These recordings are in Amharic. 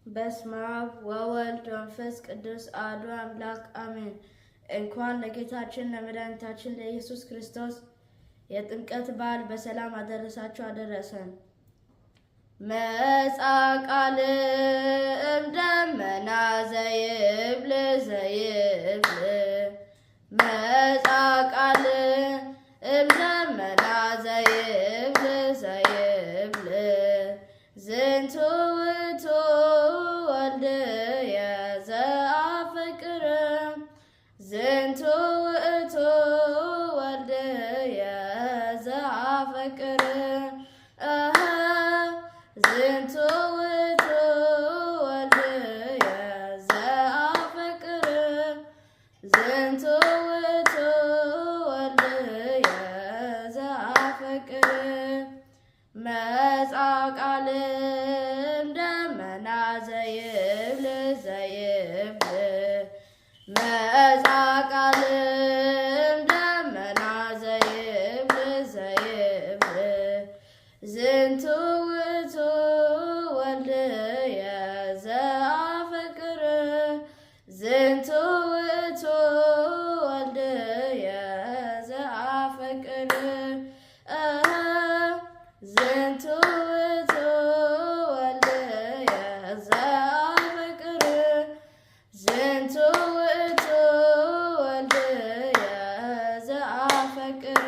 በስመ አብ ወወልድ ወመንፈስ ቅዱስ አሐዱ አምላክ አሜን። እንኳን ለጌታችን ለመድኃኒታችን ለኢየሱስ ክርስቶስ የጥምቀት በዓል በሰላም አደረሳችሁ አደረሰን። መጻ ቃል እምደመና ዘይብል መጻ ቃል እምደመና ዘይብል ዝንቱ ውእቱ ወልድየ ዘአፍቅር ዝንቱ ውእቱ ወልድየ ዘአፍቅር ዝንቱ ውእቱ ወልድየ ዘአፍቅር ዝንቱ ውእቱ ወልድየ ዘአፍቅር መጻ ቃል እምደመና ዘይብል መጻ ቃል እምደመና ዘይብል ዝንቱ ውእቱ ወልድየ ዘአፍቅር ዝንቱ ውእቱ ወልድየ ዘአፍቅር ዝንቱ ውእቱ ወልድየ ዘአፍቅር ዝንቱ ውእቱ ወልድየ ዘአፍቅር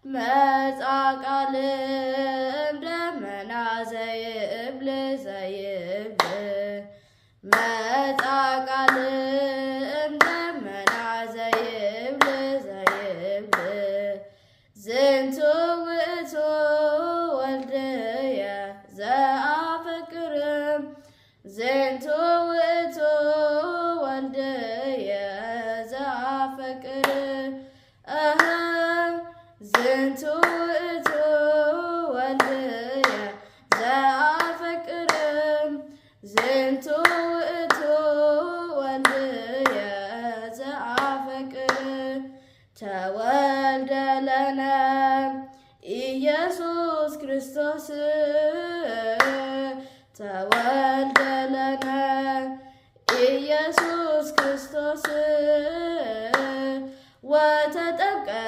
መጻ ቃል እምደመና ዘይብል መጻ ቃል እምደመና ዘይብል ዝንቱ ውእቱ ወልድየ ዘአፍቅር ዝንቱ ውእቱ ወልድየ ዘአፍቅር ዝንቱ ውእቱ ወልድየ ዘአፍቅር ዝንቱ ውእቱ ወልድየ ዘአፍቅር ተወልደ ለነ ኢየሱስ ክርስቶስ ተወልደ ለነ ኢየሱስ ክርስቶስ ወተጠምቀ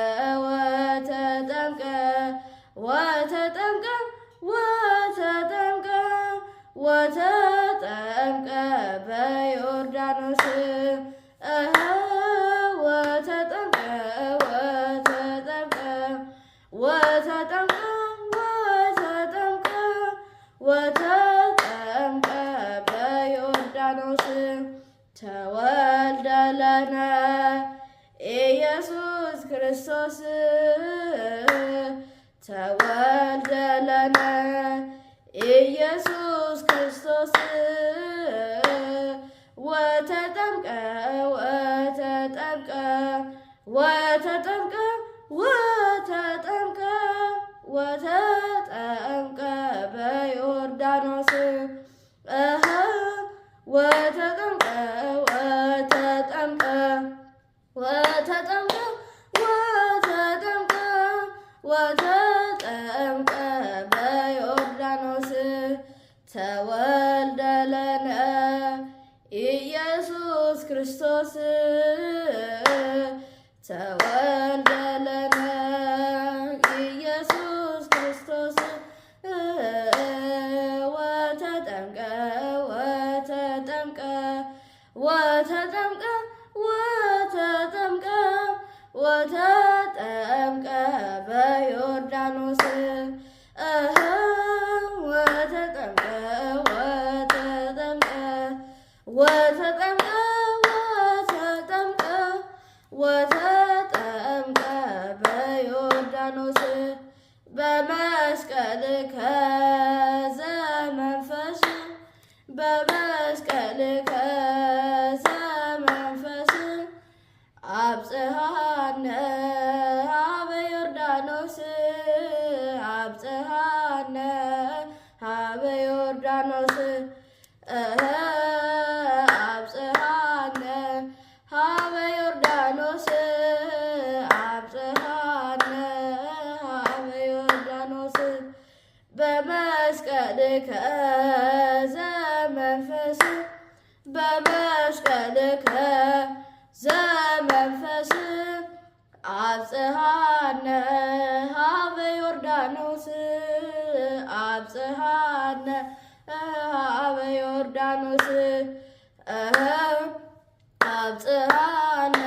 በዮርዳኖስ ወተጠምቀ በዮርዳኖስ ተወልደ ለነ ኢየሱስ ክርስቶስ ተወልደ ለነ ኢየሱስ ክርስቶስ ወተጠምቀ በዮርዳኖስ ወተጠምቀ በዮርዳኖስ ተወልደ ለነ ኢየሱስ ክርስቶስ ተወልደ ለነ ኢየሱስ ክርስቶስ ወተጠምቀ በዮርዳኖስ ወተጠምቀ በዮርዳኖስ በመስቀልከ ዘመንፈስ አብጽሐነ ሀበ ዮርዳኖስ አብጽሐነ ሀበ ዮርዳኖስ አብጽሐነ ሀበ ዮርዳኖስ አብጽሐነ ሀበ ዮርዳኖስ በመስቀልከ ዘመንፈስ አብጽሐነ ኀበ ዮርዳኖስ አብጽሐነ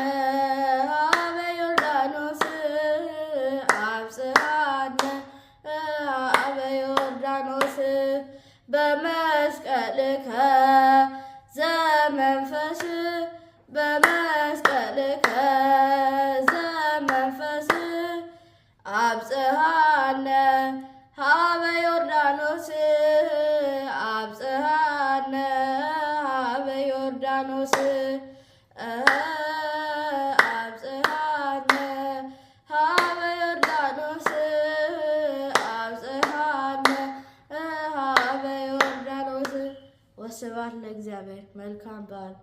ኀበ ዮርዳኖስ አብጽሐነ ኀበ ዮርዳኖስ በመስቀልከ ዘመንፈስ በመስቀልከ ዘመንፈስ አብጽሐነ ኀበ ዮርዳኖስ አብጽሐነ ኀበ ዮርዳኖስ አብጽሐነ ኀበ ዮርዳኖስ አብጽሐነ ኀበ ዮርዳኖስ። ወስብሐት ለእግዚአብሔር። መልካም በዓል።